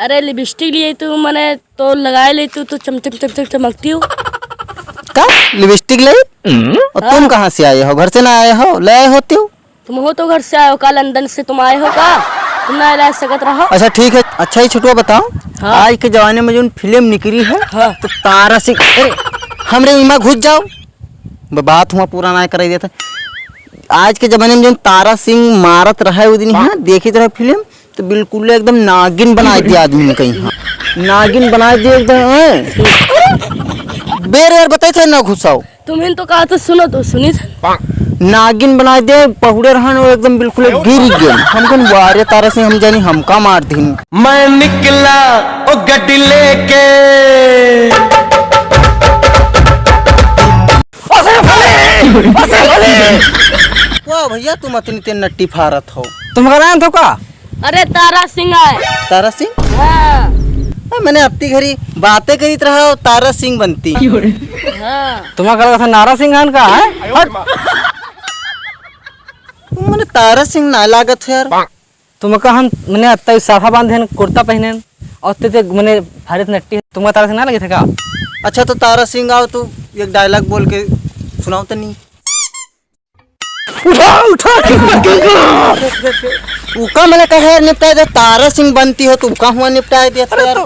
अरे लिपस्टिक लिए तू मैंने तो लगाए ले तू तो चमचम चमचम चमकती हो। का लिपस्टिक ले? और तुम कहाँ से आए हो? घर से ना आए हो? ले आए होते हो? तुम हो तो घर से आए हो का? लंदन से तुम आए हो का? तुम ना ला सकत रहो। अच्छा ठीक है। अच्छा ही छोटुआ बताओ, हाँ। आज के जमाने में जो फिल्म निकली है हाँ। तो तारा सिंह, अरे हमरे इमा घुस जाओ, बात हुआ पूरा ना कर देता। आज के जमाने में जो तारा सिंह मारत रहा है वो दिन यहाँ देखी तरह फिल्म तो बिल्कुल एकदम नागिन बना दिया आदमी ने कहीं। हाँ। नागिन बना दिया एकदम। बेर यार बताए थे ना घुसाओ। तुम्हें तो कहा तो सुनो तो सुनी था। नागिन बना दे पहुड़े रहन वो एकदम बिल्कुल गिर गए। हमको वारे तारा सिंह हम जानी हमका मार दी। मैं निकला ओ गड्डी लेके वाह भैया तुम इतनी नट्टी फारत हो। तुम्हारा नाम था का? अरे तारा सिंह आए। तारा सिंह? हाँ। मैंने अपनी घरी बातें करी रहा हो तारा सिंह बनती। हाँ। तुम्हारा था नारा सिंह खान का है? मैंने तारा सिंह ना लागत है यार। तुम कहा मैंने अत्ता साफा बांधे कुर्ता पहने और ते मैंने भारत नट्टी तुम्हारा तारा सिंह ना लगे थे का? अच्छा तो तारा सिंह आओ तो एक डायलॉग बोल के सुनाओ तो नहीं। उठा उका मैंने कहा निपटा दे तारा सिंह बनती हो तो उका हुआ निपटा दिया था यार।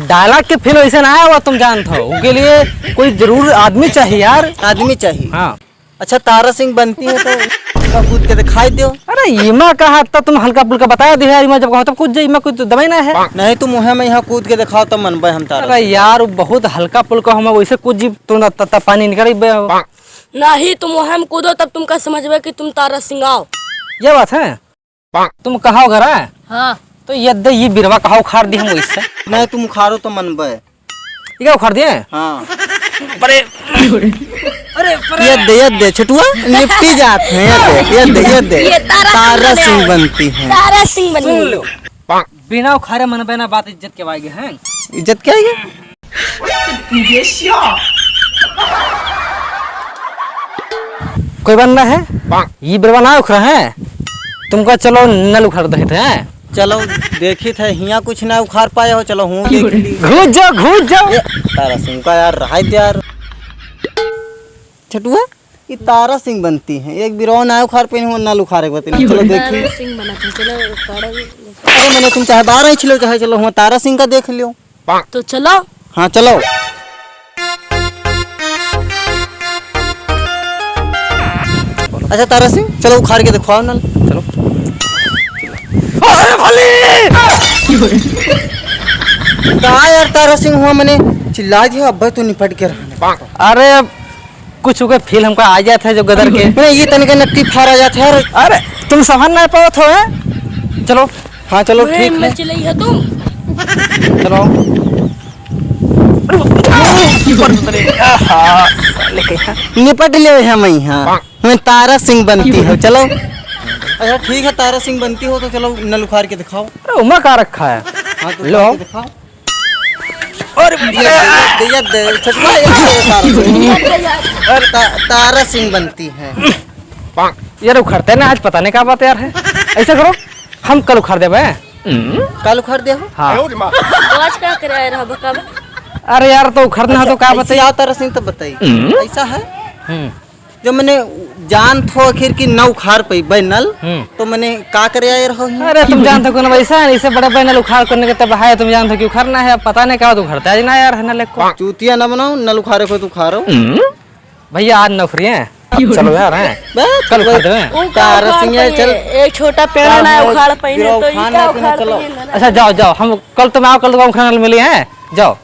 डायलॉग के फिल्म ऐसे ना आया हुआ तुम जानते हो, उसके लिए कोई जरूर आदमी चाहिए यार। आदमी चाहिए? हाँ। अच्छा तारा सिंह बनती है तो कूद के दिखाई दो। अरे इमा कहा तब तुम हल्का फुल्का बता दिया यार। इमा जब कहो तब कूद जाए, इमा कुछ दवाई ना है। नहीं तुम मुहे में यहाँ कूद के दिखाओ तब मन हम तारा। अरे यार बहुत हल्का फुल्का हम वैसे कूद जी तुम पानी निकल नहीं तुम वहाँ कूदो तब तुम का समझबे कि तुम तारा सिंह आओ। ये बात है। तुम कहा घर है? हाँ। तो ये बिरवा कहा उखाड़ दी हम वैसे। नहीं तुम उखाड़ो तो मन बे। ये क्या उखाड़ दिए? हाँ। अरे ये दे छटुआ निपटी जात है। ये दे तारा सिंह बनती है। तारा सिंह बनी। बिना उखाड़े मन बना बात इज्जत के वागे हैं। इज्जत क्या है? कोई बनना है? ये बिरवा ना उखड़ा है तुमका। चलो नल उखाड़ दे थे। चलो देखी थे हिया कुछ ना उखाड़ पाए हो। चलो हूँ घुस जाओ। तारा सिंह का यार रहा यार छटुआ ये तारा सिंह बनती है। एक बिरवा ना उखाड़ पे नहीं नल उखाड़े बता। चलो देखी तारा सिंह बना था। चलो अरे मैंने तुम चाहे 12 ही छिलो चाहे चलो हम तारा सिंह का देख लियो। तो चलो। हाँ चलो। अच्छा तारा सिंह चलो उखाड़ के दिखाओ नल। चलो। कहा यार तारा सिंह हुआ मैंने चिल्ला दिया अब तो निपट के रहा। अरे कुछ हो फील हमको आ जाता है जो गदर के नहीं ये तनिक नट्टी फार आ जाता है। अरे तुम समझ ना पाओ हो। चलो। हाँ चलो ठीक है। चली है तुम। चलो निपट ले है मैं। हाँ मैं तारा सिंह बनती हो। चलो अच्छा ठीक है तारा सिंह बनती हो तो चलो नल उखाड़ के दिखाओ। अरे उमा का रखा है। हाँ तो लो दिखाओ। और तारा सिंह बनती है यार उखड़ते ना आज पता नहीं क्या बात यार है। ऐसा करो हम कल उखाड़ दे। कल उखाड़ दे हो। हाँ। आज क्या करे रहा बका? अरे यार तो उखड़ना तो क्या बताइए। बताइए तारा सिंह तो बताइए। ऐसा है जो मैंने जान थो आखिर की न उखाड़ पाई बैनल तो मैंने का करे आए रहो। अरे तुम जानते हो ना वैसा है इसे बड़े बैनल उखाड़ करने के तब है। तुम जानते हो कि उखाड़ना है। अब पता नहीं क्या तो उखाड़ता है ना यार है नल को। चूतिया न बनाओ नल उखाड़े को तो उखाड़ो। भैया आज नौकरी है। चलो यार हैं कल उखाड़ देवे। तारा सिंह चल एक छोटा पेड़ ना उखाड़ पाई तो ये क्या उखाड़? चलो अच्छा जाओ हम कल तुम आओ कल तो उखाड़ने मिली है। जाओ।